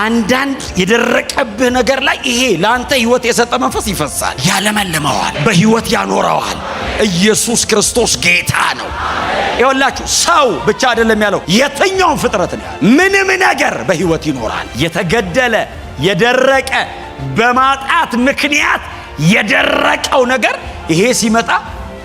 አንዳንድ የደረቀብህ ነገር ላይ ይሄ ላንተ ህይወት የሰጠ መንፈስ ይፈሳል፣ ያለመልመዋል፣ በህይወት ያኖረዋል። ኢየሱስ ክርስቶስ ጌታ ነው። ይኸውላችሁ ሰው ብቻ አይደለም ያለው፣ የትኛውም ፍጥረት ነው። ምንም ነገር በህይወት ይኖራል። የተገደለ የደረቀ በማጣት ምክንያት የደረቀው ነገር ይሄ ሲመጣ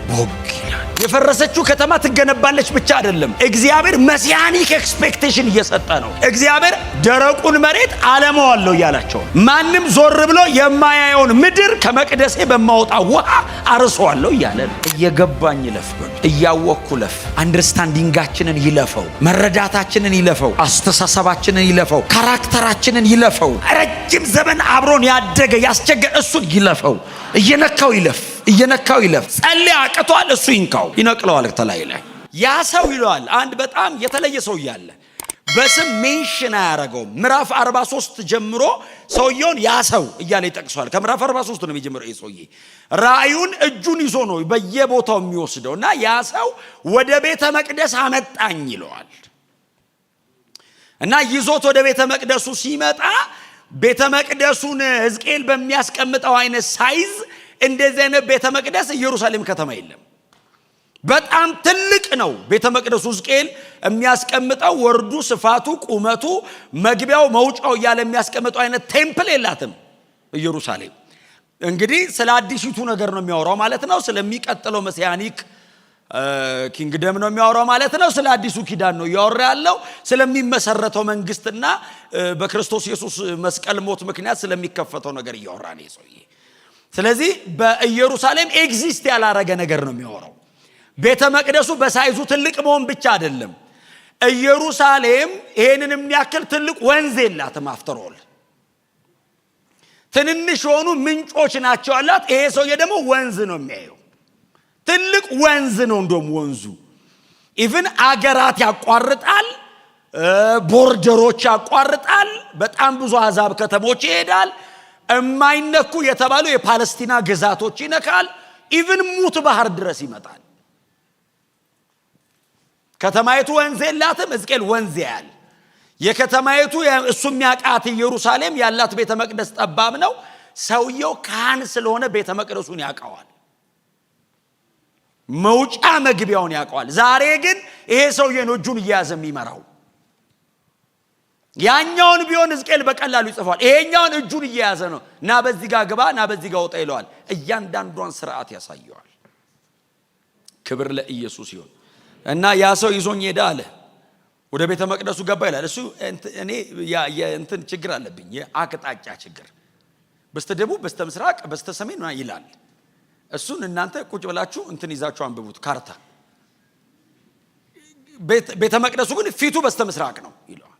ቦግ ይላል። የፈረሰችው ከተማ ትገነባለች ብቻ አይደለም። እግዚአብሔር መሲያኒክ ኤክስፔክቴሽን እየሰጠ ነው። እግዚአብሔር ደረቁን መሬት አለመዋለሁ እያላቸው ነው። ማንም ዞር ብሎ የማያየውን ምድር ከመቅደሴ በማወጣ ውሃ አርሰዋለሁ እያለ ነው። እየገባኝ ይለፍ፣ እያወቅኩ ለፍ። አንደርስታንዲንጋችንን ይለፈው፣ መረዳታችንን ይለፈው፣ አስተሳሰባችንን ይለፈው፣ ካራክተራችንን ይለፈው። ረጅም ዘመን አብሮን ያደገ ያስቸገረ እሱን ይለፈው። እየነካው ይለፍ፣ እየነካው ይለፍ። ጸልይ አቅቷል፣ እሱ ይንካው፣ ይነቅለዋል ተላይ ላይ። ያ ሰው ይለዋል። አንድ በጣም የተለየ ሰው ያለ በስም ሜንሽን አያረገውም። ምዕራፍ 43 ጀምሮ ሰውየውን ያ ሰው እያለ ይጠቅሰዋል። ከምዕራፍ 43 ነው የሚጀምረው። ይሄ ሰውዬ ራእዩን እጁን ይዞ ነው በየቦታው የሚወስደውና ያ ሰው ወደ ቤተ መቅደስ አመጣኝ ይለዋል። እና ይዞት ወደ ቤተ መቅደሱ ሲመጣ ቤተ መቅደሱን ሕዝቅኤል በሚያስቀምጠው አይነት ሳይዝ እንደዚህ አይነት ቤተ መቅደስ ኢየሩሳሌም ከተማ የለም። በጣም ትልቅ ነው ቤተ መቅደሱ። ሕዝቅኤል የሚያስቀምጠው ወርዱ፣ ስፋቱ፣ ቁመቱ፣ መግቢያው፣ መውጫው እያለ የሚያስቀምጠው አይነት ቴምፕል የላትም ኢየሩሳሌም። እንግዲህ ስለ አዲሲቱ ነገር ነው የሚያወራው ማለት ነው። ስለሚቀጥለው መሲያኒክ ኪንግደም ነው የሚያወራው ማለት ነው። ስለ አዲሱ ኪዳን ነው እያወራ ያለው። ስለሚመሰረተው መንግስትና በክርስቶስ ኢየሱስ መስቀል ሞት ምክንያት ስለሚከፈተው ነገር እያወራ ነው ሰውዬ። ስለዚህ በኢየሩሳሌም ኤግዚስት ያላረገ ነገር ነው የሚያወራው። ቤተ መቅደሱ በሳይዙ ትልቅ መሆን ብቻ አይደለም። ኢየሩሳሌም ይሄንን የሚያክል ትልቅ ወንዝ የላትም። አፍተሮል ትንንሽ የሆኑ ምንጮች ናቸው አላት። ይሄ ሰውዬ ደግሞ ወንዝ ነው የሚያየው። ትልቅ ወንዝ ነው። እንደውም ወንዙ ኢቭን አገራት ያቋርጣል፣ ቦርደሮች ያቋርጣል፣ በጣም ብዙ አሕዛብ ከተሞች ይሄዳል። የማይነኩ የተባሉ የፓለስቲና ግዛቶች ይነካል። ኢቭን ሙት ባህር ድረስ ይመጣል። ከተማይቱ ወንዝ የላትም። ሕዝቅኤል ወንዝ ያያል። የከተማይቱ እሱ የሚያውቃት ኢየሩሳሌም ያላት ቤተ መቅደስ ጠባብ ነው። ሰውየው ካህን ስለሆነ ቤተ መቅደሱን ያውቀዋል፣ መውጫ መግቢያውን ያውቀዋል። ዛሬ ግን ይሄ ሰውዬ ነው እጁን እየያዘ የሚመራው። ያኛውን ቢሆን ሕዝቅኤል በቀላሉ ይጽፋል። ይሄኛውን እጁን እየያዘ ነው። ና በዚህ ጋር ግባ፣ ና በዚህ ጋር ወጣ ይለዋል። እያንዳንዷን ስርዓት ያሳየዋል። ክብር ለኢየሱስ ይሁን። እና ያ ሰው ይዞኝ ሄደ አለ። ወደ ቤተ መቅደሱ ገባ ይላል። እሱ እኔ የእንትን ችግር አለብኝ፣ የአቅጣጫ ችግር። በስተደቡብ፣ በስተምስራቅ፣ በስተሰሜን ይላል። እሱን እናንተ ቁጭ ብላችሁ እንትን ይዛችሁ አንብቡት፣ ካርታ። ቤተ መቅደሱ ግን ፊቱ በስተምስራቅ ነው ይለዋል።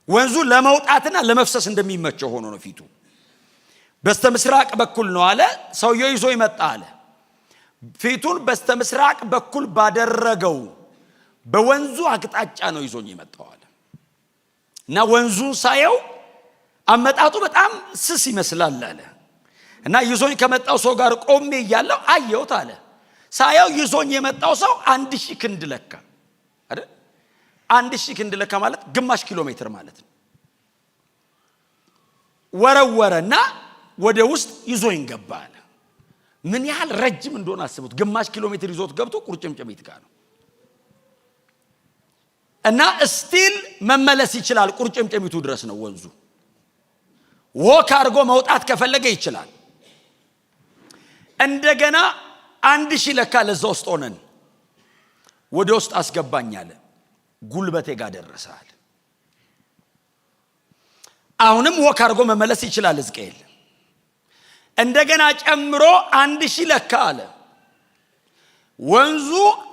ወንዙ ለመውጣትና ለመፍሰስ እንደሚመቸው ሆኖ ነው ፊቱ። በስተምስራቅ በኩል ነው አለ። ሰውየው ይዞ ይመጣ አለ። ፊቱን በስተምስራቅ በኩል ባደረገው በወንዙ አቅጣጫ ነው ይዞኝ የመጣው አለ። እና ወንዙን ሳየው አመጣጡ በጣም ስስ ይመስላል አለ። እና ይዞኝ ከመጣው ሰው ጋር ቆሜ እያለሁ አየሁት አለ። ሳየው ይዞኝ የመጣው ሰው 1000 ክንድ ለካ አይደል? 1000 ክንድ ለካ ማለት ግማሽ ኪሎ ሜትር ማለት ነው። ወረወረና ወደ ውስጥ ይዞኝ ገባ አለ። ምን ያህል ረጅም እንደሆነ አስቡት። ግማሽ ኪሎ ሜትር ይዞት ገብቶ ቁርጭምጭሚት ጋር ነው። እና ስቲል መመለስ ይችላል። ቁርጭምጭሚቱ ድረስ ነው ወንዙ። ወክ አድርጎ መውጣት ከፈለገ ይችላል። እንደገና 1000 ለካ ለዛ ውስጥ ሆነን ወደ ውስጥ አስገባኝ አለ። ጉልበቴ ጋር ደረሰ። አሁንም ወክ አድርጎ መመለስ ይችላል ሕዝቅኤል። እንደገና ጨምሮ 1000 ለካ አለ። ወንዙ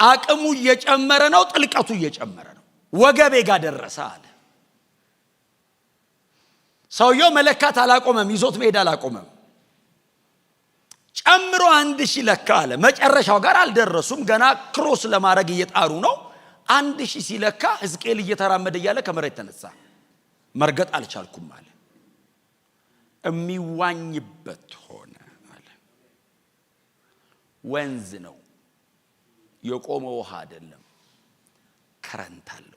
አቅሙ እየጨመረ ነው፣ ጥልቀቱ እየጨመረ ነው። ወገቤ ጋር ደረሰ አለ። ሰውየው መለካት አላቆመም፣ ይዞት መሄድ አላቆመም። ጨምሮ 1000 ለካ አለ። መጨረሻው ጋር አልደረሱም፣ ገና ክሮስ ለማድረግ እየጣሩ ነው። 1000 ሲለካ ሕዝቅኤል እየተራመደ እያለ ከመሬት ተነሳ። መርገጥ አልቻልኩም አለ። የሚዋኝበት ሆነ አለ። ወንዝ ነው፣ የቆመ ውሃ አይደለም፣ ከረንት አለው።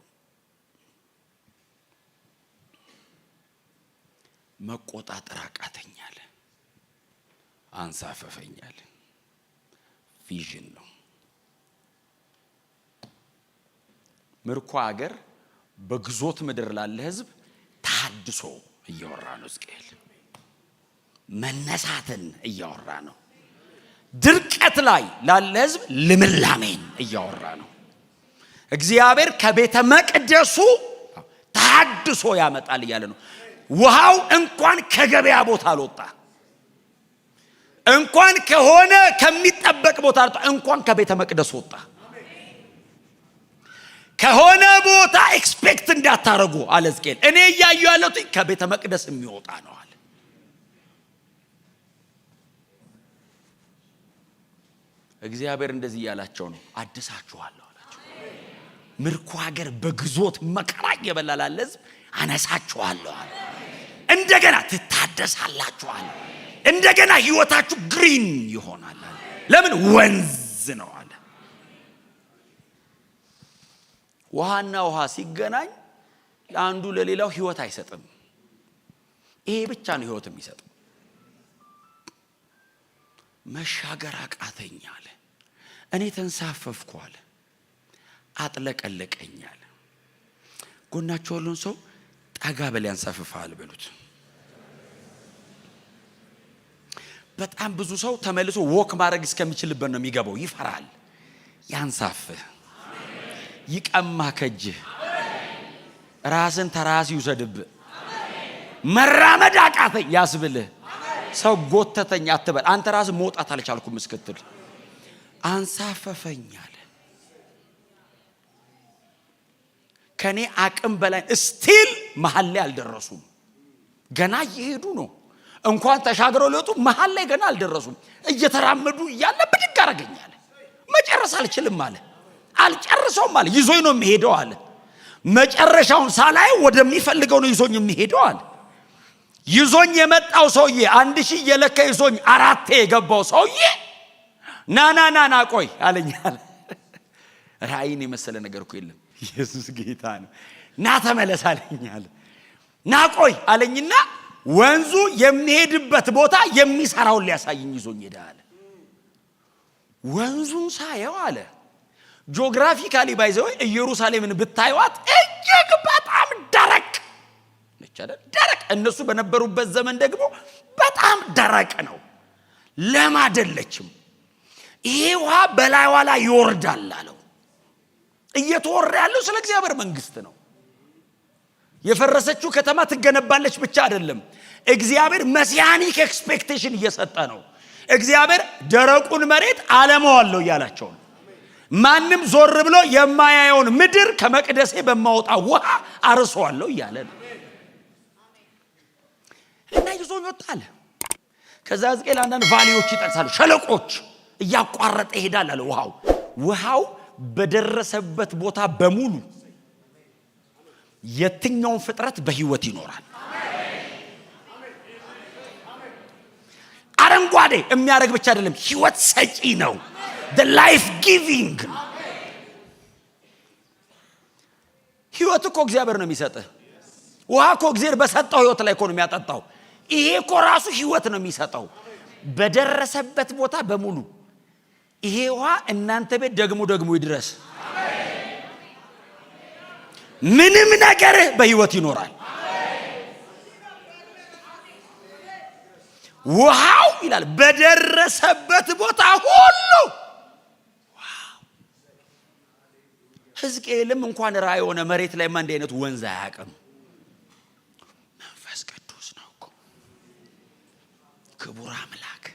መቆጣጠር አቃተኛል፣ አንሳፈፈኛል። ቪዥን ነው። ምርኮ ሀገር በግዞት ምድር ላለ ህዝብ ተሐድሶ እያወራ ነው። ሕዝቅኤል መነሳትን እያወራ ነው። ድርቀት ላይ ላለ ህዝብ ልምላሜን እያወራ ነው። እግዚአብሔር ከቤተ መቅደሱ ተሐድሶ ያመጣል እያለ ነው። ውሃው እንኳን ከገበያ ቦታ አልወጣ፣ እንኳን ከሆነ ከሚጠበቅ ቦታ አልወጣ፣ እንኳን ከቤተ መቅደስ ወጣ። ከሆነ ቦታ ኤክስፔክት እንዳታረጉ አለ ሕዝቅኤል። እኔ እያየሁ ያለሁት ከቤተ መቅደስ የሚወጣ ነው አለ። እግዚአብሔር እንደዚህ ያላቸው ነው። አድሳችኋለሁ አላቸው። ምርኮ ሀገር በግዞት መከራ የበላላለ ህዝብ አነሳችኋለሁ አለ። እንደገና ትታደሳላችሁ አለ። እንደገና ህይወታችሁ ግሪን ይሆናል አለ። ለምን? ወንዝ ነው አለ። ውሃና ውሃ ሲገናኝ ለአንዱ ለሌላው ህይወት አይሰጥም። ይሄ ብቻ ነው ህይወት የሚሰጥ። መሻገር አቃተኝ አለ። እኔ ተንሳፈፍኩ አለ። አጥለቀለቀኝ አለ። ጎናቸው ያለውን ሰው ጠጋ በል ያንሳፍፋል በሉት። በጣም ብዙ ሰው ተመልሶ ወክ ማድረግ እስከሚችልበት ነው የሚገባው። ይፈራል። ያንሳፍህ፣ ይቀማ ከእጅህ፣ ራስን ተራስ ይውሰድብህ። መራመድ አቃተኝ ያስብልህ። ሰው ጎተተኝ አትበል። አንተ ራስ መውጣት አልቻልኩም እስክትል አንሳፈፈኝ አለ። ከኔ አቅም በላይ ስቲል መሃል ላይ አልደረሱም። ገና እየሄዱ ነው። እንኳን ተሻግረው ሊወጡ መሃል ላይ ገና አልደረሱም። እየተራመዱ እያለ ብድግ አረገኛል። መጨረስ አልችልም አለ። አልጨርሰውም አለ። ይዞኝ ነው የሚሄደው አለ። መጨረሻውን ሳላይ ወደሚፈልገው ነው ይዞኝ የሚሄደው አለ። ይዞኝ የመጣው ሰውዬ 1000 የለካ ይዞኝ 4 የገባው ሰውዬ ና ቆይ አለኛል። ራእይን የመሰለ ነገር እኮ የለም። ኢየሱስ ጌታ ነው። ና ተመለስ አለኛል። ና ቆይ አለኝና ወንዙ የሚሄድበት ቦታ የሚሰራውን ሊያሳየኝ ይዞኝ ሄደ አለ። ወንዙን ሳየው አለ ጂኦግራፊካሊ ባይዘው ኢየሩሳሌምን ብታዩት እጅግ በጣም ደረቅ ነች አይደል? ደረቅ። እነሱ በነበሩበት ዘመን ደግሞ በጣም ደረቅ ነው። ለም አይደለችም። ይሄ ውሃ በላይዋ ላይ ይወርዳል አለው። እየተወራ ያለው ስለ እግዚአብሔር መንግስት ነው። የፈረሰችው ከተማ ትገነባለች ብቻ አይደለም። እግዚአብሔር መሲያኒክ ኤክስፔክቴሽን እየሰጠ ነው። እግዚአብሔር ደረቁን መሬት አለማዋለሁ እያላቸው ነው። ማንም ዞር ብሎ የማያየውን ምድር ከመቅደሴ በማወጣ ውሃ አርሰዋለሁ እያለ ነው። እና ይዞኝ ወጣለ። ከዛ ሕዝቅኤል አንዳንድ ቫሊዎች ይጠቅሳል። ሸለቆች እያቋረጠ ይሄዳል አለ። ውሃው በደረሰበት ቦታ በሙሉ የትኛውን ፍጥረት በህይወት ይኖራል። አረንጓዴ የሚያደርግ ብቻ አይደለም፣ ህይወት ሰጪ ነው። the life giving ህይወት እኮ እግዚአብሔር ነው የሚሰጥህ። ውሃ እኮ እግዚአብሔር በሰጠው ህይወት ላይ እኮ ነው የሚያጠጣው። ይሄ እኮ ራሱ ህይወት ነው የሚሰጠው በደረሰበት ቦታ በሙሉ። ይሄ ውሃ እናንተ ቤት ደግሞ ይድረስ። ምንም ነገር በህይወት ይኖራል። ውሃው ይላል በደረሰበት ቦታ ሁሉ። ሕዝቅኤልም እንኳን ራእይ ሆነ መሬት ላይ እንዲህ አይነት ወንዝ አያውቅም። መንፈስ ቅዱስ ነው እኮ ክቡር አምላክ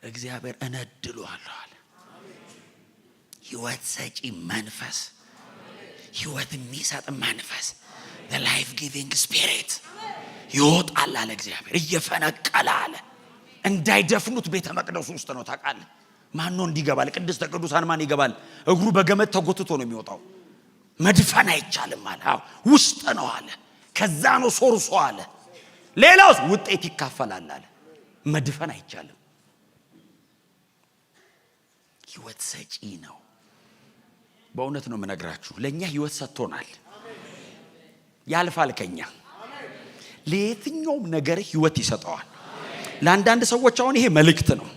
እግዚአብሔር እነድለዋለሁ አለ። ህይወት ሰጪ መንፈስ፣ ህይወት የሚሰጥ መንፈስ፣ the life giving spirit ይወጣል አለ እግዚአብሔር። እየፈነቀለ አለ። እንዳይደፍኑት ቤተ መቅደሱ ውስጥ ነው ታውቃለህ። ማን ነው እንዲገባል? ቅድስተ ቅዱሳን ማን ይገባል? እግሩ በገመድ ተጎትቶ ነው የሚወጣው። መድፈን አይቻልም አለ። ውስጥ ነው አለ። ከዛ ነው ሶርሶ አለ። ሌላውስ ውጤት ይካፈላል አለ። መድፈን አይቻልም። ህይወት ሰጪ ነው። በእውነት ነው የምነግራችሁ፣ ለኛ ህይወት ሰጥቶናል። ያልፋል ከኛ ለየትኛውም ነገር ህይወት ይሰጠዋል። ለአንዳንድ ሰዎች አሁን ይሄ መልእክት ነው።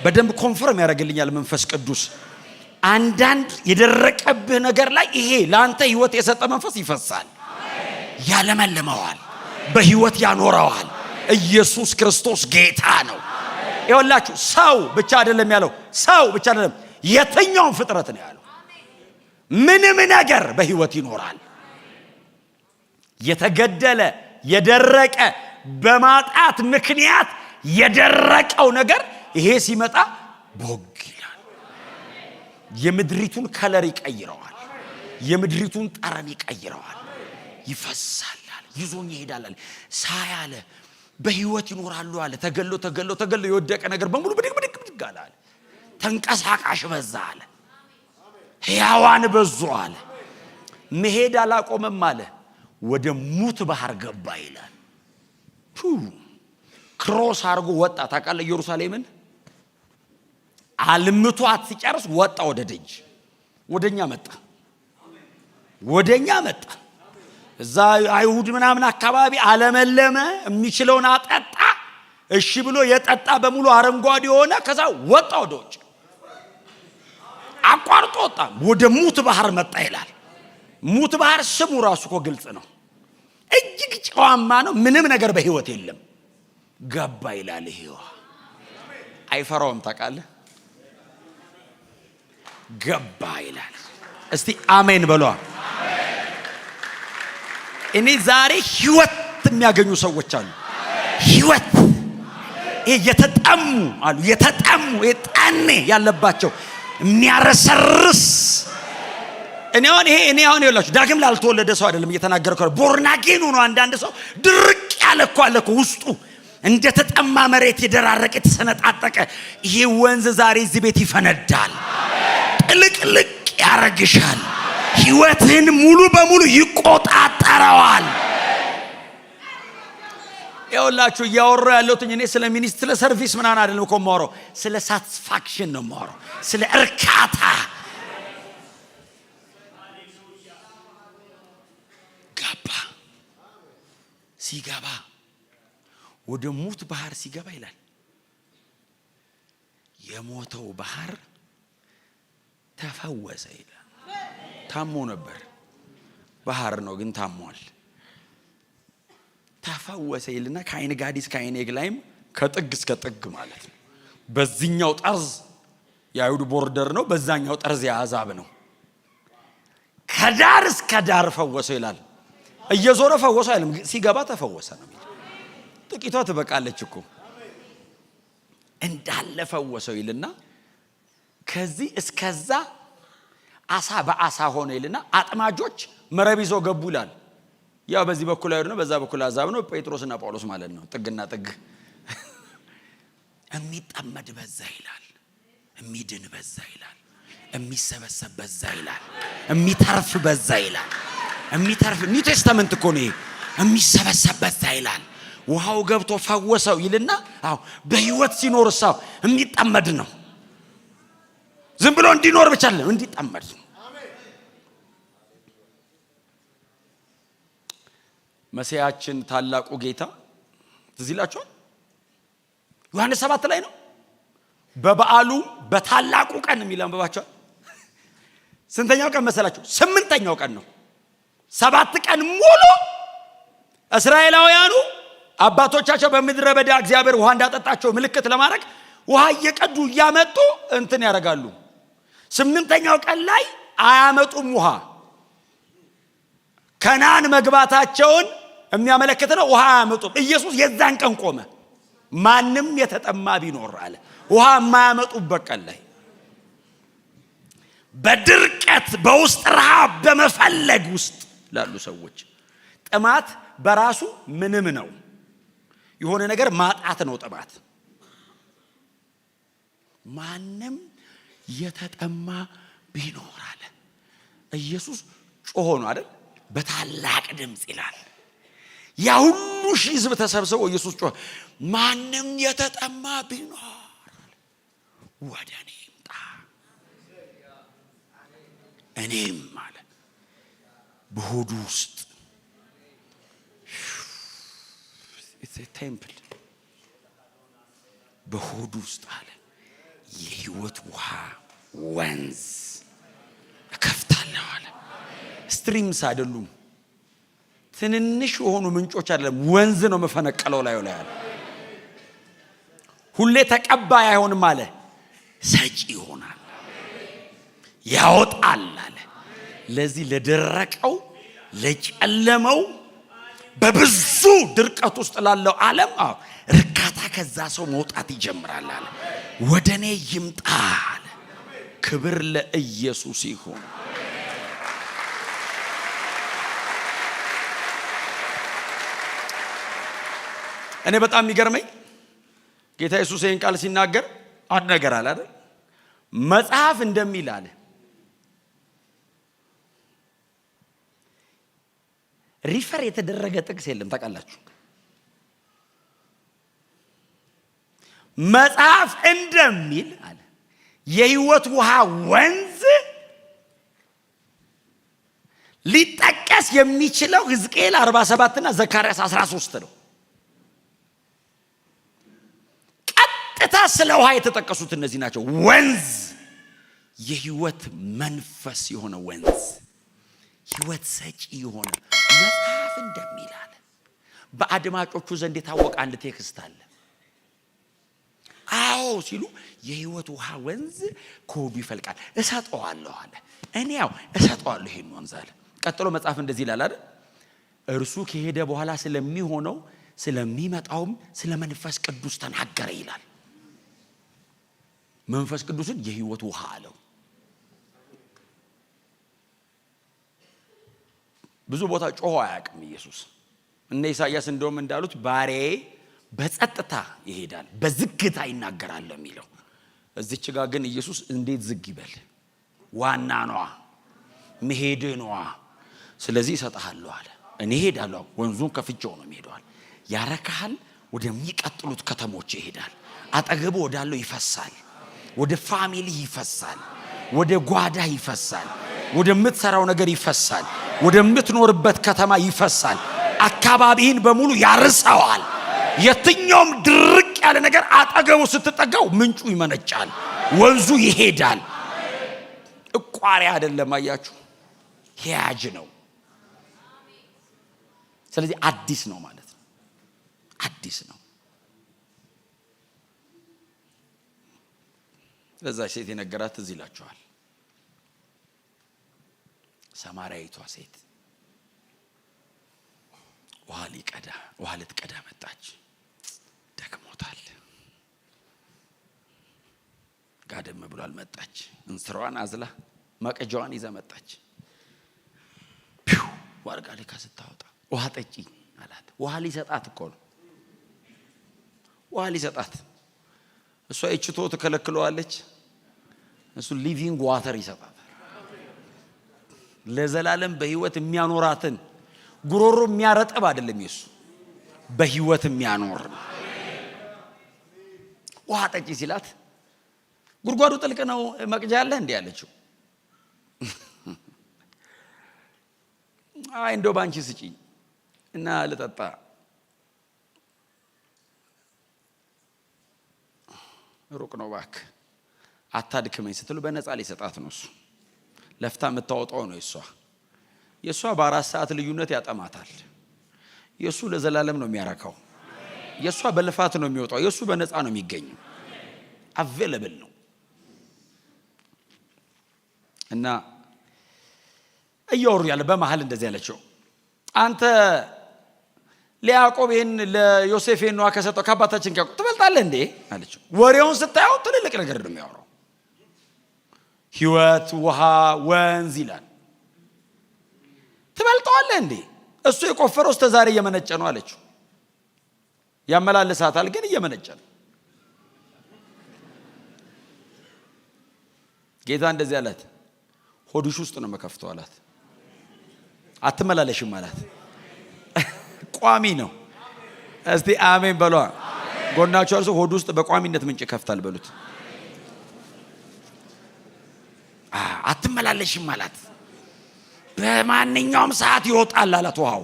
በደንብ ኮንፈርም ያደርግልኛል መንፈስ ቅዱስ። አንዳንድ የደረቀብህ ነገር ላይ ይሄ ለአንተ ህይወት የሰጠ መንፈስ ይፈሳል፣ ያለመልመዋል፣ በህይወት ያኖረዋል። ኢየሱስ ክርስቶስ ጌታ ነው። ይኸውላችሁ ሰው ብቻ አይደለም ያለው፣ ሰው ብቻ አይደለም የትኛውም ፍጥረት ነው ያለው። ምንም ነገር በህይወት ይኖራል። የተገደለ የደረቀ በማጣት ምክንያት የደረቀው ነገር ይሄ ሲመጣ ቦግ ይላል። የምድሪቱን ከለር ይቀይረዋል። የምድሪቱን ጠረን ይቀይረዋል። ይፈሳል፣ ይዞኝ ይሄዳል። ሳያለ በህይወት ይኖራሉ አለ። ተገሎ ተገሎ ተገሎ የወደቀ ነገር በሙሉ ብድግ ብድግ ብድግ አለ። ተንቀሳቃሽ በዛ አለ። ሕያዋን በዙ አለ። መሄድ አላቆመም አለ። ወደ ሙት ባህር ገባ ይላል። ክሮስ አድርጎ ወጣ። ታውቃለህ ኢየሩሳሌምን አልምቷት ሲጨርስ ወጣ ወደ ደጅ። ወደኛ መጣ። እዛ አይሁድ ምናምን አካባቢ አለመለመ። የሚችለውን አጠጣ። እሺ ብሎ የጠጣ በሙሉ አረንጓዴ ሆነ። ከዛ ወጣ ወደ ውጭ አቋርጦ ወጣ። ወደ ሙት ባህር መጣ ይላል። ሙት ባህር ስሙ ራሱ እኮ ግልጽ ነው። እጅግ ጨዋማ ነው። ምንም ነገር በህይወት የለም። ገባ ይላል። ይሄው አይፈራውም። ታውቃለህ ገባ ይላል። እስቲ አሜን በሏ። እኔ ዛሬ ህይወት የሚያገኙ ሰዎች አሉ። ህይወት የተጠሙ አሉ። የተጠሙ የጠኔ ያለባቸው የሚያረሰርስ እኔ አሁን ይኸውላችሁ ዳግም ላልተወለደ ሰው አይደለም እየተናገርኩ ነው። ቦርናጌኑ ነው። አንዳንድ ሰው ድርቅ ያለ እኮ አለ እኮ ውስጡ እንደ ተጠማ መሬት የደራረቀ የተሰነጣጠቀ። ይሄ ወንዝ ዛሬ እዚህ ቤት ይፈነዳል። ጥልቅልቅ ያረግሻል። ህይወትህን ሙሉ በሙሉ ይቆጣጠረዋል። ይኸውላችሁ እያወራሁ ያለሁት እኔ ስለ ሚኒስትር ስለ ሰርቪስ ምናምን አይደለም እኮ የማወራው፣ ስለ ሳቲስፋክሽን ነው የማወራው፣ ስለ እርካታ። ሲገባ ወደ ሙት ባህር ሲገባ ይላል የሞተው ባህር ተፈወሰ ይላል። ታሞ ነበር። ባህር ነው ግን ታሟል። ተፈወሰ ይልና ከአይን ጋዲስ ከአይን ኤግላይም ከጥግ እስከ ጥግ ማለት ነው። በዚህኛው ጠርዝ የአይሁድ ቦርደር ነው፣ በዛኛው ጠርዝ የአሕዛብ ነው። ከዳር እስከ ዳር ፈወሰው ይላል። እየዞረ ፈወሰው አይልም። ሲገባ ተፈወሰ ነው የሚለው። ጥቂቷ ትበቃለች እኮ እንዳለ ፈወሰው ይልና ከዚህ እስከዛ አሳ በአሳ ሆነ ይልና አጥማጆች መረብ ይዘው ገቡ ይላል። ያው በዚህ በኩል አይሁድ ነው፣ በዛ በኩል አሕዛብ ነው። ጴጥሮስና ጳውሎስ ማለት ነው። ጥግና ጥግ የሚጠመድ በዛ ይላል። የሚድን በዛ ይላል። የሚሰበሰብ በዛ ይላል። የሚተርፍ በዛ ይላል። የሚተርፍ ኒው ቴስተመንት እኮ ነው። የሚሰበሰብ በዛ ይላል። ውሃው ገብቶ ፈወሰው ይልና አዎ በህይወት ሲኖር ሰው የሚጠመድ ነው። ዝም ብሎ እንዲኖር ብቻ አይደለም፣ እንዲጠመድ ነው። መሲያችን ታላቁ ጌታ ትዝ ይላችኋል። ዮሐንስ 7 ላይ ነው። በበዓሉ በታላቁ ቀን የሚል አንብባችኋል። ስንተኛው ቀን መሰላችሁ? 8ኛው ቀን ነው። 7 ቀን ሙሉ እስራኤላውያኑ አባቶቻቸው በምድረ በዳ እግዚአብሔር ውሃ እንዳጠጣቸው ምልክት ለማድረግ ውሃ እየቀዱ እያመጡ እንትን ያደርጋሉ። 8ኛው ቀን ላይ አያመጡም ውሃ። ከነዓን መግባታቸውን የሚያመለክት ነው። ውሃ አያመጡም። ኢየሱስ የዛን ቀን ቆመ። ማንም የተጠማ ቢኖር አለ ውሃ የማያመጡበት ቀን ላይ በድርቀት በውስጥ ረሃብ በመፈለግ ውስጥ ላሉ ሰዎች ጥማት በራሱ ምንም ነው። የሆነ ነገር ማጣት ነው ጥማት። ማንም የተጠማ ቢኖር አለ ኢየሱስ ጮሆ ነው አይደል? በታላቅ ድምጽ ይላል። ያ ሁሉ ሺህ ሕዝብ ተሰብስበው ኢየሱስ ጮኸ፣ ማንም የተጠማ ቢኖር ወደ እኔ ይምጣ፣ እኔም አለ በሆዱ ውስጥ ቴምፕል በሆዱ ውስጥ አለ የህይወት ውሃ ወንዝ እከፍታለሁ አለ። ስትሪምስ አይደሉም፣ ትንንሽ የሆኑ ምንጮች አይደለም፣ ወንዝ ነው መፈነቀለው ላይ አለ። ሁሌ ተቀባይ አይሆንም አለ፣ ሰጪ ይሆናል፣ ያወጣል አለ። ለዚህ ለደረቀው ለጨለመው በብዙ ድርቀት ውስጥ ላለው ዓለም እርካታ ከዛ ሰው መውጣት ይጀምራል አለ። ወደኔ ይምጣ አለ። ክብር ለኢየሱስ ይሁን። እኔ በጣም የሚገርመኝ ጌታ ኢየሱስ ይህን ቃል ሲናገር አንድ ነገር አለ አይደል? መጽሐፍ እንደሚል አለ ሪፈር የተደረገ ጥቅስ የለም። ታውቃላችሁ? መጽሐፍ እንደሚል አለ የህይወት ውሃ ወንዝ ሊጠቀስ የሚችለው ሕዝቅኤል 47 እና ዘካርያስ 13 ነው። ቀጥታ ስለ ውሃ የተጠቀሱት እነዚህ ናቸው። ወንዝ፣ የህይወት መንፈስ የሆነ ወንዝ፣ ህይወት ሰጪ የሆነ መጽሐፍ እንደሚል አለ። በአድማጮቹ ዘንድ የታወቀ አንድ ቴክስት አለ። አዎ ሲሉ የህይወት ውሃ ወንዝ ከሆዱ ይፈልቃል፣ እሰጠዋለሁ አለ። እኔ ያው እሰጠዋለሁ ይሄን ወንዝ አለ። ቀጥሎ መጽሐፍ እንደዚህ ይላል አይደል? እርሱ ከሄደ በኋላ ስለሚሆነው ስለሚመጣውም ስለ መንፈስ ቅዱስ ተናገረ ይላል። መንፈስ ቅዱስን የህይወት ውሃ አለው። ብዙ ቦታ ጮሆ አያውቅም ኢየሱስ። እነ ኢሳይያስ እንደውም እንዳሉት ባሪያዬ በጸጥታ ይሄዳል በዝግታ ይናገራል የሚለው። እዚች ጋር ግን ኢየሱስ እንዴት ዝግ ይበል? ዋና ነዋ፣ መሄድ ነዋ። ስለዚህ እሰጥሃለሁ አለ። እኔ ሄዳለሁ፣ ወንዙን ከፍቼው ነው የሚሄደው። ያረካሃል፣ ወደሚቀጥሉት ከተሞች ይሄዳል። አጠገቡ ወዳለው ይፈሳል፣ ወደ ፋሚሊ ይፈሳል፣ ወደ ጓዳ ይፈሳል፣ ወደምትሰራው ነገር ይፈሳል፣ ወደምትኖርበት ከተማ ይፈሳል። አካባቢህን በሙሉ ያርሰዋል። የትኛውም ድርቅ ያለ ነገር አጠገቡ ስትጠጋው ምንጩ ይመነጫል፣ ወንዙ ይሄዳል። እቋሪያ አይደለም፣ አያችሁ፣ ሕያጅ ነው። ስለዚህ አዲስ ነው ማለት ነው። አዲስ ነው። ለዛች ሴት የነገራት እዚህ ይላችኋል። ሰማርያዊቷ ሴት ውሃ ልትቀዳ መጣች። ደክሞታል፣ ጋደም ብሏል። መጣች፣ እንስራዋን አዝላ መቀጃዋን ይዛ መጣች። ዋርጋ ልካ ስታወጣ ውሃ ጠጪ አላት። ውሃ ሊሰጣት እኮ ነው፣ ውሃ ሊሰጣት። እሷ እችቶ ተከለክለዋለች፣ እሱ ሊቪንግ ዋተር ይሰጣታል። ለዘላለም በህይወት የሚያኖራትን ጉሮሮ የሚያረጥብ አይደለም፣ ኢየሱስ በህይወት የሚያኖር። ውሃ ጠጪ ሲላት ጉድጓዱ ጥልቅ ነው መቅጃ አለ እንዴ አለችው። አይ እንደው ባንቺ ስጪኝ እና ልጠጣ። ሩቅ ነው እባክህ አታድክመኝ ስትሉ በነፃ ሊሰጣት ነው። እሱ ለፍታ የምታወጣው ነው። የእሷ በ4 ሰዓት ልዩነት ያጠማታል። የእሱ ለዘላለም ነው የሚያረካው። የእሷ በልፋት ነው የሚወጣው፣ የእሱ በነፃ ነው የሚገኘው። አቬለብል ነው። እና እያወሩ ያለ በመሃል እንደዚህ ያለችው፣ አንተ ለያዕቆብ ይህን ለዮሴፍ ነው ከሰጠው ከአባታችን ከያዕቆብ ትበልጣለህ እንዴ አለችው። ወሬውን ስታየው ትልልቅ ነገር ነው የሚያወራው። ህይወት ውሃ ወንዝ ይላል። ትበልጠዋለህ እንዴ? እሱ የቆፈረው እስከ ዛሬ እየመነጨ ነው አለችው። ያመላልሳታል ግን እየመነጨ ነው። ጌታ እንደዚህ አላት፣ ሆድሽ ውስጥ ነው መከፍተው አላት። አትመላለሽም አላት። ቋሚ ነው። እስቲ አሜን በሏ። ጎናችሁ አልሶ ሆድ ውስጥ በቋሚነት ምንጭ ከፍታል በሉት። አትመላለሽም አላት። በማንኛውም ሰዓት ይወጣል አላት ውሃው።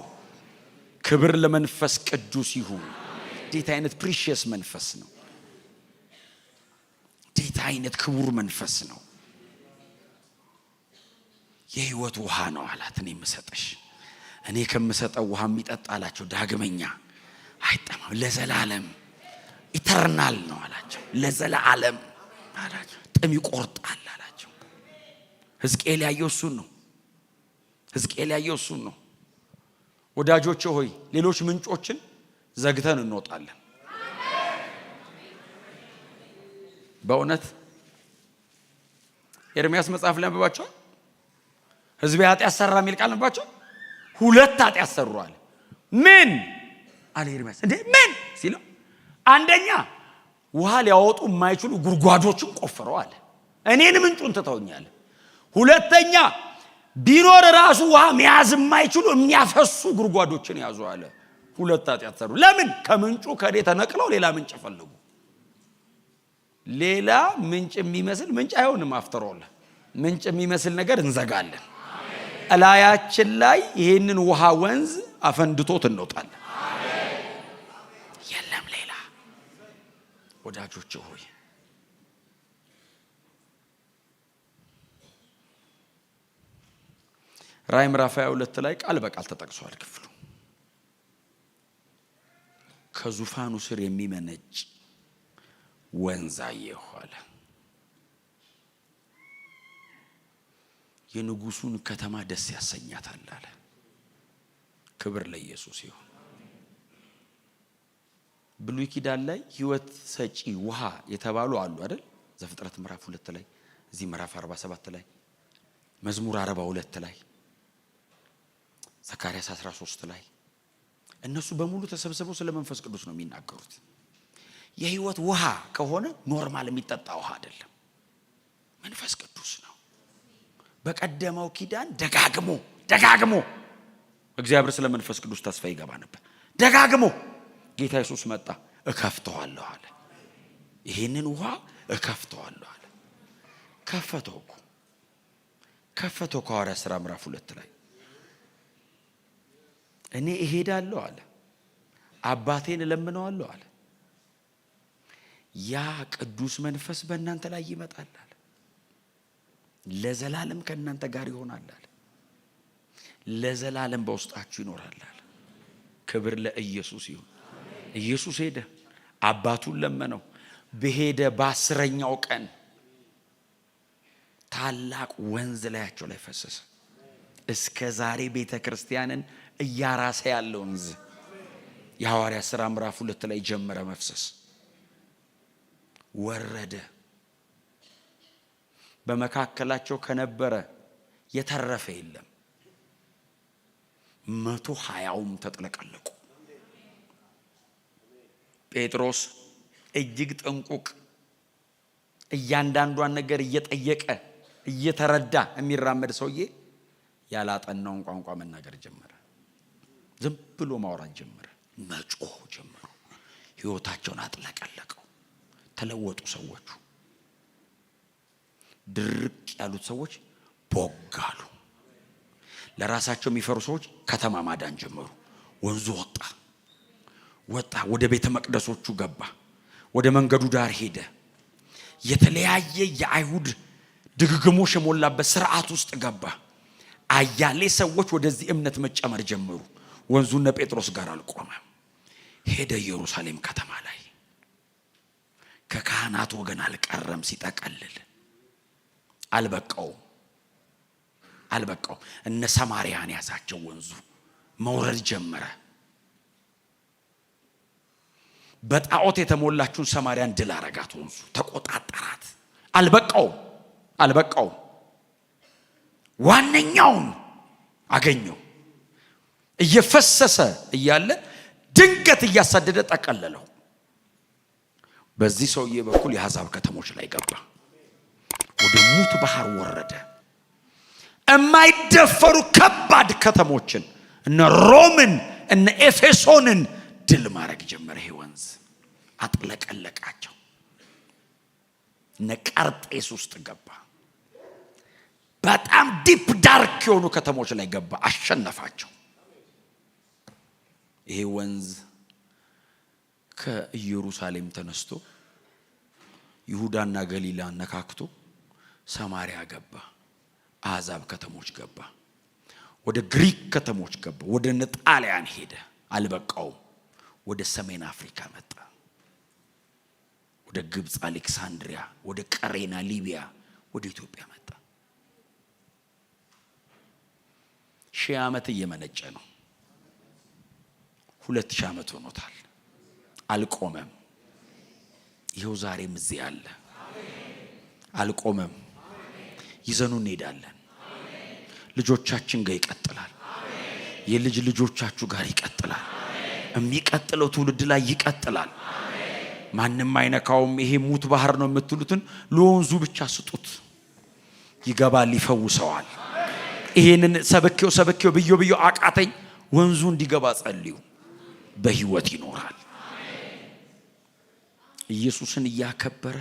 ክብር ለመንፈስ ቅዱስ ይሁን። እንዴት አይነት ፕሪሺየስ መንፈስ ነው! እንዴት አይነት ክቡር መንፈስ ነው! የህይወት ውሃ ነው አላት። እኔ የምሰጥሽ እኔ ከምሰጠው ውሃ የሚጠጣ አላቸው ዳግመኛ አይጠማም፣ ለዘላለም ኢተርናል ነው አላቸው። ለዘላለም አላቸው። ጥም ይቆርጣል አላቸው። ሕዝቅኤል ያየው እሱን ነው። ሕዝቅኤል ያየው እሱን ነው። ወዳጆቼ ሆይ ሌሎች ምንጮችን ዘግተን እንወጣለን። በእውነት ኤርምያስ መጽሐፍ ላይ አንብባቸው ሕዝቤ ኃጢአት ሰራ የሚል ቃል አንብባቸው። 2 ኃጢአት ሰሩአል። ምን አለ ኤርምያስ? እንዴ ምን ሲለው አንደኛ ውሃ ሊያወጡ የማይችሉ ጉድጓዶችን ቆፍረዋል፣ እኔን ምንጩን ትተውኛል። ሁለተኛ ቢኖር ራሱ ውሃ መያዝ የማይችሉ የሚያፈሱ ጉድጓዶችን ያዙ አለ። 2 ኃጢአት ሰሩ። ለምን? ከምንጩ ከዴ ተነቅለው ሌላ ምንጭ ፈልጉ። ሌላ ምንጭ የሚመስል ምንጭ አይሆንም። አፍተሮል ምንጭ የሚመስል ነገር እንዘጋለን። እላያችን ላይ ይሄንን ውሃ ወንዝ አፈንድቶት እንወጣለን። የለም ሌላ። ወዳጆቼ ሆይ ራዕይ ምዕራፍ 22 ላይ ቃል በቃል ተጠቅሷል ክፍሉ። ከዙፋኑ ስር የሚመነጭ ወንዝ አየሁ አለ። የንጉሱን ከተማ ደስ ያሰኛታል አለ። ክብር ለኢየሱስ ይሁን። ብሉይ ኪዳን ላይ ሕይወት ሰጪ ውሃ የተባሉ አሉ አይደል? ዘፍጥረት ምዕራፍ 2 ላይ፣ እዚህ ምዕራፍ 47 ላይ፣ መዝሙር 42 ላይ፣ ዘካርያስ 13 ላይ እነሱ በሙሉ ተሰብስበው ስለ መንፈስ ቅዱስ ነው የሚናገሩት። የሕይወት ውሃ ከሆነ ኖርማል የሚጠጣ ውሃ አይደለም፣ መንፈስ ቅዱስ ነው። በቀደመው ኪዳን ደጋግሞ እግዚአብሔር ስለ መንፈስ ቅዱስ ተስፋ ይገባ ነበር። ደጋግሞ ጌታ ኢየሱስ መጣ፣ እከፍተዋለሁ አለ። ይሄንን ውሃ እከፍተዋለሁ አለ። ከፈተው ከሐዋርያት ሥራ ምዕራፍ 2 ላይ እኔ እሄዳለሁ አለ፣ አባቴን እለምነዋለሁ አለ፣ ያ ቅዱስ መንፈስ በእናንተ ላይ ይመጣል አለ፣ ለዘላለም ከእናንተ ጋር ይሆናል አለ፣ ለዘላለም በውስጣችሁ ይኖራል አለ። ክብር ለኢየሱስ ይሁን። ኢየሱስ ሄደ፣ አባቱን ለመነው። በሄደ በ10ኛው ቀን ታላቅ ወንዝ ላያቸው ላይ ፈሰሰ። እስከ ዛሬ ቤተ ክርስቲያንን እያራሰ ያለው ወንዝ የሐዋርያት ሥራ ምዕራፍ 2 ላይ ጀመረ መፍሰስ። ወረደ። በመካከላቸው ከነበረ የተረፈ የለም። 120ም ተጥለቀለቁ። ጴጥሮስ እጅግ ጥንቁቅ፣ እያንዳንዷን ነገር እየጠየቀ እየተረዳ የሚራመድ ሰውዬ ያላጠናውን ቋንቋ መናገር ጀመረ። ዝም ብሎ ማውራት ጀመረ። መጮህ ጀመሩ። ሕይወታቸውን አጥለቀለቀው። ተለወጡ ሰዎቹ። ድርቅ ያሉት ሰዎች ቦጋሉ። ለራሳቸው የሚፈሩ ሰዎች ከተማ ማዳን ጀመሩ። ወንዙ ወጣ፣ ወደ ቤተ መቅደሶቹ ገባ፣ ወደ መንገዱ ዳር ሄደ። የተለያየ የአይሁድ ድግግሞሽ የሞላበት ስርዓት ውስጥ ገባ። አያሌ ሰዎች ወደዚህ እምነት መጨመር ጀመሩ። ወንዙና ጴጥሮስ ጋር አልቆመም። ሄደ ኢየሩሳሌም ከተማ ላይ። ከካህናት ወገን አልቀረም። ሲጠቀልል አልበቃው። እነ ሰማርያን ያዛቸው። ወንዙ መውረድ ጀመረ። በጣዖት የተሞላችውን ሰማርያን ድል አረጋት። ወንዙ ተቆጣጠራት። አልበቃው። ዋነኛውን አገኘው። እየፈሰሰ እያለ ድንገት እያሳደደ ጠቀለለው። በዚህ ሰውዬ በኩል የአሕዛብ ከተሞች ላይ ገባ። ወደ ሙት ባህር ወረደ። የማይደፈሩ ከባድ ከተሞችን እነ ሮምን እነ ኤፌሶንን ድል ማድረግ ጀመረ። ይሄ ወንዝ አጥለቀለቃቸው። እነ ቀርጤስ ውስጥ ገባ። በጣም ዲፕ ዳርክ የሆኑ ከተሞች ላይ ገባ። አሸነፋቸው። ይሄ ወንዝ ከኢየሩሳሌም ተነስቶ ይሁዳና ገሊላን ነካክቶ ሰማሪያ ገባ። አሕዛብ ከተሞች ገባ። ወደ ግሪክ ከተሞች ገባ። ወደ ጣሊያን ሄደ። አልበቃውም። ወደ ሰሜን አፍሪካ መጣ። ወደ ግብጽ አሌክሳንድሪያ፣ ወደ ቀሬና ሊቢያ፣ ወደ ኢትዮጵያ መጣ። 1000 ዓመት እየመነጨ ነው። 2000 ዓመት ሆኖታል። አልቆመም። ይኸው ዛሬም እዚህ አለ። አልቆመም። ይዘኑ እንሄዳለን። ልጆቻችን ጋር ይቀጥላል። የልጅ ልጆቻችሁ ጋር ይቀጥላል። የሚቀጥለው ትውልድ ላይ ይቀጥላል። ማንም አይነካውም። ይሄ ሙት ባህር ነው የምትሉትን ለወንዙ ብቻ ስጡት። ይገባል፣ ይፈውሰዋል። ይሄንን ሰበከው ብዮ አቃተኝ። ወንዙ እንዲገባ ጸልዩ። በህይወት ይኖራል። ኢየሱስን እያከበረ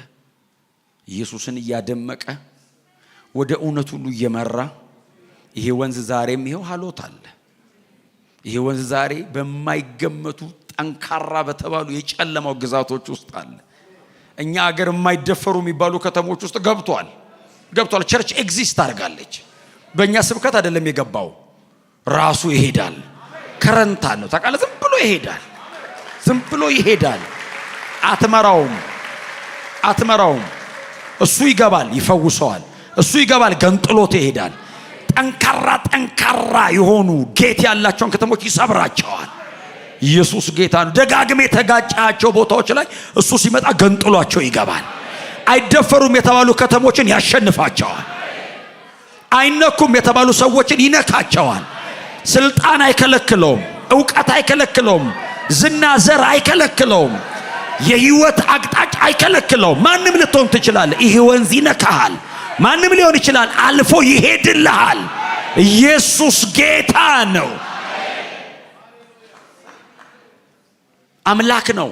ኢየሱስን እያደመቀ ወደ እውነት ሁሉ እየመራ ይሄ ወንዝ ዛሬም ይሄው ሀሎት አለ። ይሄ ወንዝ ዛሬ በማይገመቱ ጠንካራ በተባሉ የጨለማው ግዛቶች ውስጥ አለ። እኛ ሀገር የማይደፈሩ የሚባሉ ከተሞች ውስጥ ገብቷል። ቸርች ኤግዚስት አድርጋለች። በእኛ ስብከት አይደለም የገባው፣ ራሱ ይሄዳል። ከረንታ ነው ታውቃለህ። ዝም ብሎ ይሄዳል። አትመራውም። እሱ ይገባል፣ ይፈውሰዋል። እሱ ይገባል፣ ገንጥሎት ይሄዳል። ጠንካራ የሆኑ ጌት ያላቸውን ከተሞች ይሰብራቸዋል። ኢየሱስ ጌታ ነው። ደጋግሜ የተጋጫቸው ቦታዎች ላይ እሱ ሲመጣ ገንጥሏቸው ይገባል። አይደፈሩም የተባሉ ከተሞችን ያሸንፋቸዋል። አይነኩም የተባሉ ሰዎችን ይነካቸዋል። ስልጣን አይከለክለውም፣ ዕውቀት አይከለክለውም፣ ዝና ዘር አይከለክለውም፣ የህይወት አቅጣጫ አይከለክለውም። ማንም ልትሆን ትችላለህ። ይሄ ወንዝ ይነካሃል። ማንም ሊሆን ይችላል። አልፎ ይሄድልሃል። ኢየሱስ ጌታ ነው። አምላክ ነው።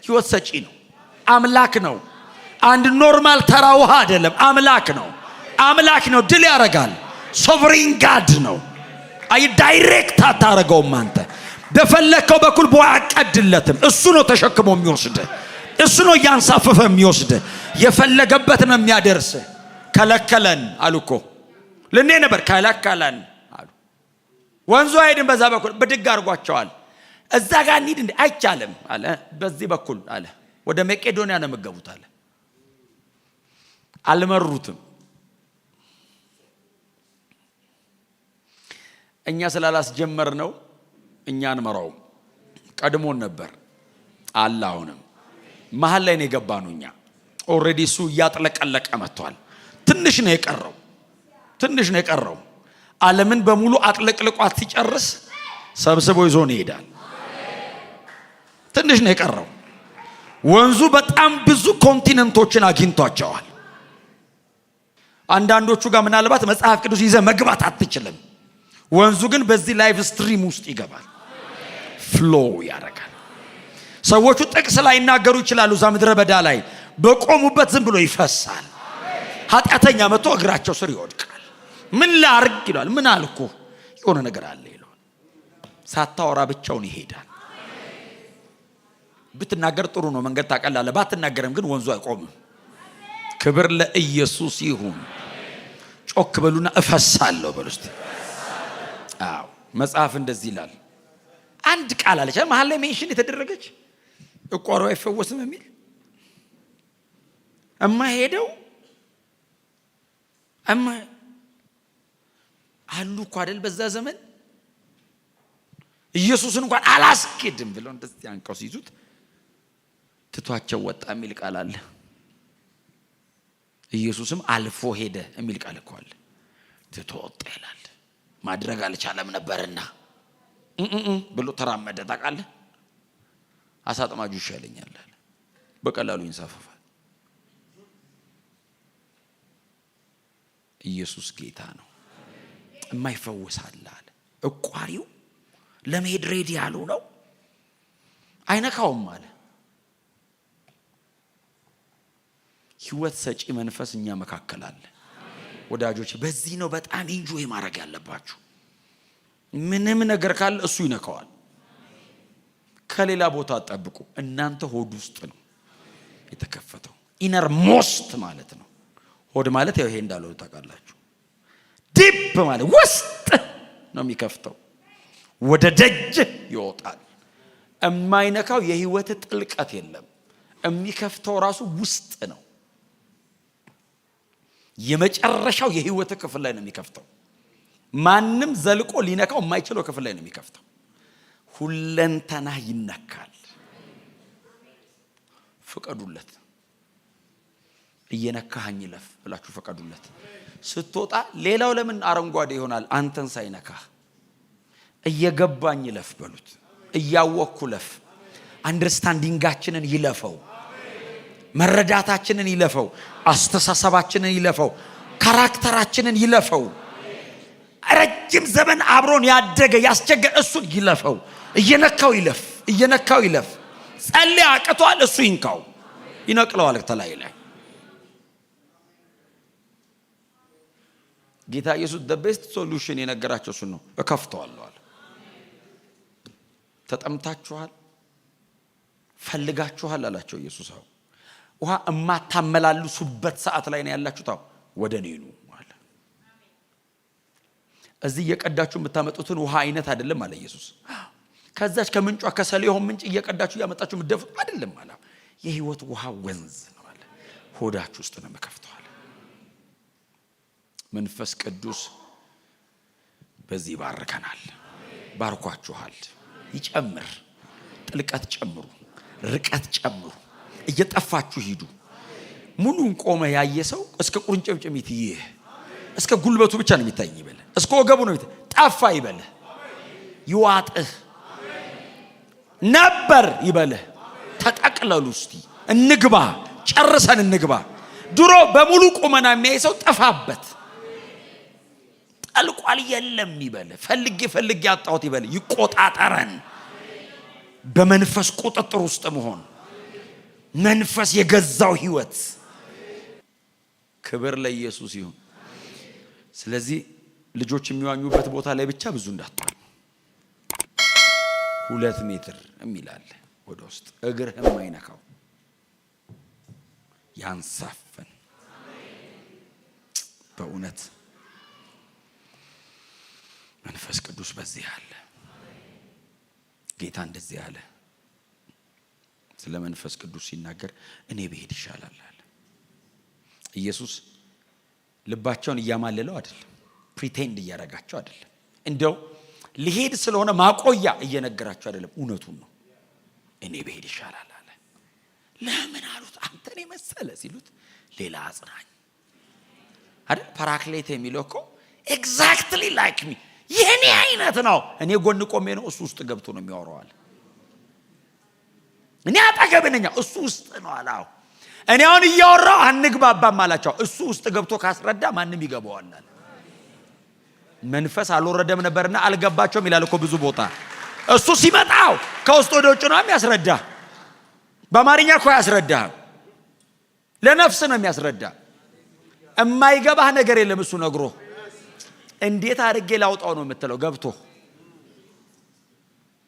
ህይወት ሰጪ ነው። አምላክ ነው። አንድ ኖርማል ተራ ውሃ አይደለም። አምላክ ነው። ድል ያረጋል። ሶቨሪን ጋድ ነው። አይ ዳይሬክት አታረገውም። አንተ በፈለከው በኩል በአቀድለትም እሱ ነው ተሸክሞ የሚወስድ። እሱ ነው ያንሳፈፈ የሚወስድ። የፈለገበት ነው የሚያደርስ። ከለከለን አሉኮ ለኔ ነበር ከለከለን አሉ። ወንዙ አይደም በዛ በኩል በድግ አርጓቸዋል። እዛ ጋር እንሂድ እንዴ? አይቻልም አለ። በዚህ በኩል አለ። ወደ መቄዶንያ ነው መገቡት አለ። አልመሩትም። እኛ ስላላስጀመር ነው እኛን መራው። ቀድሞን ነበር አለ። አሁንም መሃል ላይ ነው የገባነው እኛ። ኦሬዲ እሱ እያጥለቀለቀ መጥቷል። ትንሽ ነው የቀረው። ዓለምን በሙሉ አጥለቅልቋት ሲጨርስ ሰብስቦ ይዞን ይሄዳል። ትንሽ ነው የቀረው። ወንዙ በጣም ብዙ ኮንቲኔንቶችን አግኝቷቸዋል። አንዳንዶቹ ጋር ምናልባት መጽሐፍ ቅዱስ ይዘህ መግባት አትችልም። ወንዙ ግን በዚህ ላይቭ ስትሪም ውስጥ ይገባል። ፍሎ ያደርጋል። ሰዎቹ ጥቅስ ላይ ይናገሩ ይችላሉ። እዛ ምድረ በዳ ላይ በቆሙበት ዝም ብሎ ይፈሳል። ኃጢአተኛ መጥቶ እግራቸው ስር ይወድቃል። ምን ላርግ ይላል። ምን አልኩ? የሆነ ነገር አለ ይላል። ሳታወራ ብቻውን ይሄዳል። ብትናገር ጥሩ ነው፣ መንገድ ታቀላለህ። ባትናገርም ግን ወንዙ አይቆምም። ክብር ለኢየሱስ ይሁን። ጮክ በሉና እፈሳለሁ በሉ እስቲ። አዎ መጽሐፍ እንደዚህ ይላል። አንድ ቃል አለች መሃል ላይ ሜንሽን የተደረገች እቆሮ አይፈወስም የሚል ሄደው አሉ እኮ አይደል? በዛ ዘመን ኢየሱስን እንኳን አላስኬድም ብለው እንደዚህ አንቀው ሲይዙት ትቷቸው ወጣ የሚል ቃል አለ። ኢየሱስም አልፎ ሄደ የሚል ቃል እኮ አለ። ትቶ ወጣ ይላል። ማድረግ አልቻለም ነበርና ብሎ ተራመደ። ታውቃለህ? አሳጥማጁ ይሻለኛል አለ። በቀላሉ ይንሳፈፋል። ኢየሱስ ጌታ ነው። የማይፈወሳል አለ። እቋሪው ለመሄድ ሬዲ ያለው ነው። አይነካውም አለ። ህይወት ሰጪ መንፈስ እኛ መካከል አለ። ወዳጆች በዚህ ነው በጣም ኢንጆይ ማድረግ ያለባችሁ። ምንም ነገር ካለ እሱ ይነካዋል። ከሌላ ቦታ አጣብቁ። እናንተ ሆድ ውስጥ ነው የተከፈተው። ኢነር ሞስት ማለት ነው። ሆድ ማለት ያው ይሄ እንዳለው ታውቃላችሁ። ዲፕ ማለት ውስጥ ነው የሚከፍተው። ወደ ደጅ ይወጣል። የማይነካው የህይወት ጥልቀት የለም። የሚከፍተው ራሱ ውስጥ ነው። የመጨረሻው የህይወት ክፍል ላይ ነው የሚከፍተው። ማንም ዘልቆ ሊነካው የማይችለው ክፍል ላይ ነው የሚከፍተው። ሁለንተና ይነካል። ፍቀዱለት። እየነካኸኝ ይለፍ ብላችሁ ፍቀዱለት። ስትወጣ ሌላው ለምን አረንጓዴ ይሆናል? አንተን ሳይነካ እየገባኝ ይለፍ በሉት። እያወቅኩ ለፍ። አንደርስታንዲንጋችንን ይለፈው። መረዳታችንን ይለፈው። አስተሳሰባችንን ይለፈው። ካራክተራችንን ይለፈው። ረጅም ዘመን አብሮን ያደገ ያስቸገረ እሱን ይለፈው። እየነካው ይለፍ። እየነካው ይለፍ። ጸልይ አቅቷል፣ እሱ ይንካው። ይነቅለዋል ተላይ ላይ። ጌታ ኢየሱስ the best solution የነገራቸው እሱ ነው። እከፍተዋለሁ አለ። ተጠምታችኋል፣ ፈልጋችኋል አላቸው ኢየሱስ። ውሃ እማታመላልሱበት ሰዓት ላይ ነው ያላችሁት። ወደ እኔ ኑ አለ። እዚህ እየቀዳችሁ የምታመጡትን ውሃ አይነት አይደለም አለ ኢየሱስ። ከዛች ከምንጯ ከሰሊሆም ምንጭ እየቀዳችሁ ያመጣችሁ የምትደፉት አይደለም አለ። የህይወት ውሃ ወንዝ ነው አለ። ሆዳችሁ ውስጥ ነው የምከፍተው አለ። መንፈስ ቅዱስ በዚህ ባርከናል። ባርኳችኋል። ይጨምር። ጥልቀት ጨምሩ፣ ርቀት ጨምሩ። እየጠፋችሁ ሂዱ። ሙሉን ቆመ ያየ ሰው እስከ ቁርጭምጭሚት ይህ እስከ ጉልበቱ ብቻ ነው የሚታይ ይበል። እስከ ወገቡ ነው የሚታይ። ጠፋ ይበል። ይዋጥህ ነበር ይበል። ተጠቅለሉ እስቲ እንግባ፣ ጨርሰን እንግባ። ድሮ በሙሉ ቁመና የሚያይ ሰው ጠፋበት። ጠልቋል የለም ይበል። ፈልጌ ያጣሁት ይበል። ይቆጣጠረን። በመንፈስ ቁጥጥር ውስጥ መሆን፣ መንፈስ የገዛው ህይወት። ክብር ለኢየሱስ ይሁን። ስለዚህ ልጆች የሚዋኙበት ቦታ ላይ ብቻ ብዙ እንዳትዋኙ። 2 ሜትር የሚላል ወደ ውስጥ እግርህም አይነካው። ያንሳፈን በእውነት መንፈስ ቅዱስ በዚህ አለ። ጌታ እንደዚህ አለ። ስለ መንፈስ ቅዱስ ሲናገር እኔ ብሄድ ይሻላል አለ። ኢየሱስ ልባቸውን እያማለለው አይደለም፣ ፕሪቴንድ እያደረጋቸው አይደለም። እንደው ሊሄድ ስለሆነ ማቆያ እየነገራቸው አይደለም፣ እውነቱን ነው። እኔ ብሄድ ይሻላል አለ። ለምን አሉት? አንተን የመሰለ ሲሉት ሌላ አጽናኝ አይደል? ፓራክሌት የሚለው እኮ ኤግዛክትሊ ላይክ ሚ የኔ አይነት ነው። እኔ ጎን ቆሜ ነው፣ እሱ ውስጥ ገብቶ ነው የሚያወራው አለ። እኔ አጠገብ ነኝ፣ እሱ ውስጥ ነው አለ። እኔ አሁን እያወራው አንግባባም አላቸው። እሱ ውስጥ ገብቶ ካስረዳ ማንም ይገባዋል አለ። መንፈስ አልወረደም ነበርና አልገባቸውም ይላል እኮ ብዙ ቦታ። እሱ ሲመጣው ከውስጥ ወደ ውጭ ነው የሚያስረዳ። በአማርኛ እኮ ያስረዳ፣ ለነፍስ ነው የሚያስረዳ። የማይገባህ ነገር የለም እሱ ነግሮ። እንዴት አድርጌ ላውጣው ነው የምትለው? ገብቶ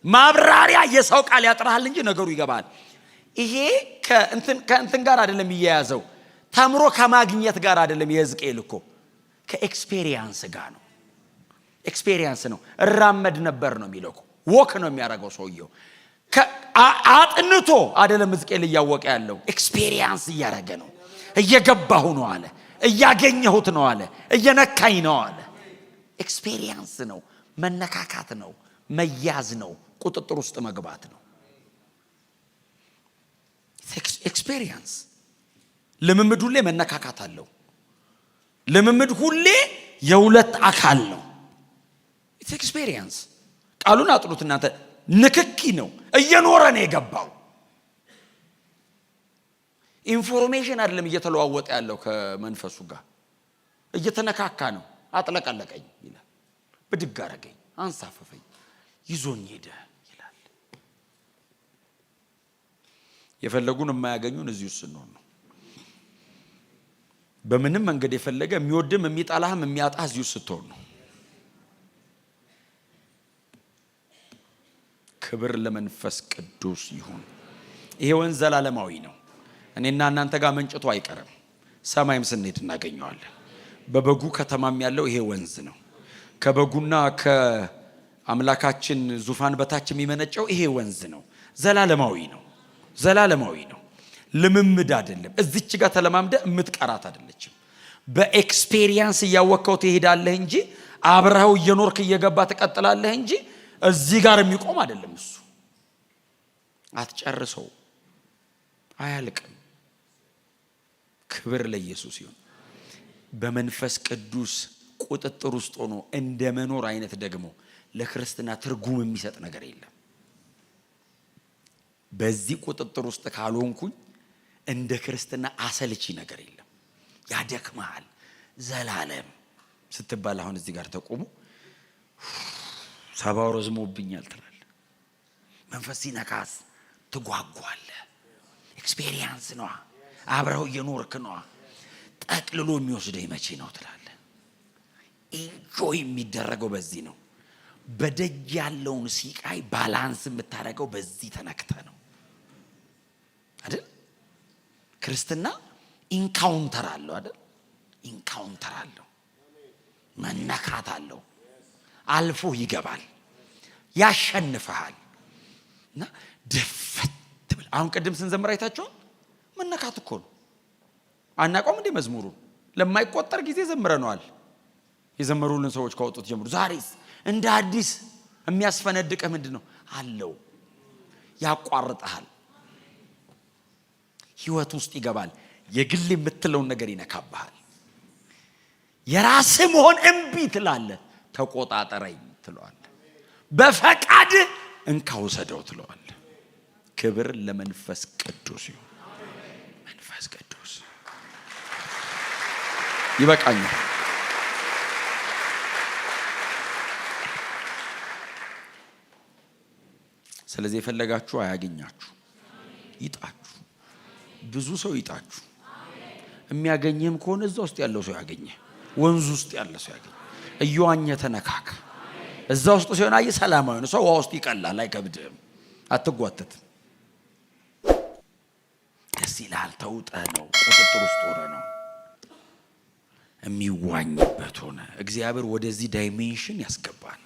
ማብራሪያ የሰው ቃል ያጥራል እንጂ ነገሩ ይገባል። ይሄ ከእንትን ጋር አይደለም የሚያያዘው፣ ተምሮ ከማግኘት ጋር አይደለም። የሕዝቅኤል እኮ ከኤክስፔሪየንስ ጋር ነው። ኤክስፔሪየንስ ነው። እራመድ ነበር ነው የሚለው እኮ። ወክ ነው የሚያደርገው ሰውየው። አጥንቶ አይደለም ሕዝቅኤል እያወቀ ያለው፣ ኤክስፔሪየንስ እያደረገ ነው። እየገባሁ ነው አለ። እያገኘሁት ነው አለ። እየነካኝ ነው አለ። ኤክስፔሪየንስ ነው። መነካካት ነው። መያዝ ነው። ቁጥጥር ውስጥ መግባት ነው። ኤክስፔሪየንስ። ልምምድ ሁሌ መነካካት አለው። ልምምድ ሁሌ የሁለት አካል ነው። ኤክስፔሪየንስ። ቃሉን አጥሉት እናንተ። ንክኪ ነው። እየኖረ ነው የገባው። ኢንፎርሜሽን አይደለም እየተለዋወጠ ያለው ከመንፈሱ ጋር እየተነካካ ነው። አጥለቀለቀኝ ይላል። ብድግ አረገኝ፣ አንሳፈፈኝ፣ ይዞኝ ሄደ ይላል። የፈለጉን የማያገኙን እዚህ ውስጥ ነው። በምንም መንገድ የፈለገ የሚወድም የሚጣላህም የሚያጣህ እዚህ ውስጥ ስትሆን ነው። ክብር ለመንፈስ ቅዱስ ይሁን። ይሄ ወንዝ ዘላለማዊ ነው። እኔና እናንተ ጋር መንጭቱ አይቀርም። ሰማይም ስንሄድ እናገኘዋለን። በበጉ ከተማም ያለው ይሄ ወንዝ ነው። ከበጉና ከአምላካችን ዙፋን በታች የሚመነጨው ይሄ ወንዝ ነው። ዘላለማዊ ነው። ዘላለማዊ ነው። ልምምድ አይደለም። እዚች ጋር ተለማምደ የምትቀራት አይደለችም። በኤክስፔሪየንስ እያወቀው ትሄዳለህ እንጂ አብረው እየኖርክ እየገባ ትቀጥላለህ እንጂ እዚህ ጋር የሚቆም አይደለም። እሱ አትጨርሰው፣ አያልቅም። ክብር ለኢየሱስ ይሁን። በመንፈስ ቅዱስ ቁጥጥር ውስጥ ሆኖ እንደ መኖር አይነት ደግሞ ለክርስትና ትርጉም የሚሰጥ ነገር የለም። በዚህ ቁጥጥር ውስጥ ካልሆንኩኝ እንደ ክርስትና አሰልቺ ነገር የለም። ያደክማል። ዘላለም ስትባል አሁን እዚህ ጋር ተቆሙ ሰባው ረዝሞብኛል ትላለህ። መንፈስ ሲነካስ ትጓጓለህ። ኤክስፔሪየንስ ነው። አብረው እየኖርክ ነው። ጠቅልሎ የሚወስደኝ መቼ ነው ትላለህ። ኢንጆይ የሚደረገው በዚህ ነው። በደጅ ያለውን ሲቃይ ባላንስ የምታደርገው በዚህ ተነክተ ነው አይደል? ክርስትና ኢንካውንተር አለው አይደል? ኢንካውንተር አለው። መነካት አለው። አልፎ ይገባል፣ ያሸንፈሃል። እና ደፈት ብል አሁን ቅድም ስንዘምር አይታችኋል። መነካት እኮ ነው። አናቆም እንደ መዝሙሩ ለማይቆጠር ጊዜ ዘምረነዋል። የዘመሩልን ሰዎች ካወጡት ጀምሩ ዛሬስ እንደ አዲስ የሚያስፈነድቀህ ምንድነው አለው? ያቋርጣል። ህይወት ውስጥ ይገባል። የግል የምትለውን ነገር ይነካብሃል። የራስ መሆን እምቢ ትላለህ። ተቆጣጣረኝ ትለዋለህ። በፈቃድ እንካውሰደው ትለዋለህ። ክብር ለመንፈስ ቅዱስ ይሁን። መንፈስ ቅዱስ ይበቃኛል። ስለዚህ የፈለጋችሁ አያገኛችሁ፣ ይጣችሁ። ብዙ ሰው ይጣችሁ። የሚያገኝህም ከሆነ እዛ ውስጥ ያለው ሰው ያገኘህ፣ ወንዙ ውስጥ ያለ ሰው ያገኘህ። እየዋኘ ተነካካ። እዛ ውስጥ ሲሆን አይ ሰላማዊ ነው። ሰው ውሃ ውስጥ ይቀላል፣ አይከብድህም፣ አትጓተትም። ደስ ይልሃል። ተውጠህ ነው፣ ቁጥጥር ውስጥ ሆነ ነው የሚዋኝበት ሆነ። እግዚአብሔር ወደዚህ ዳይሜንሽን ያስገባል።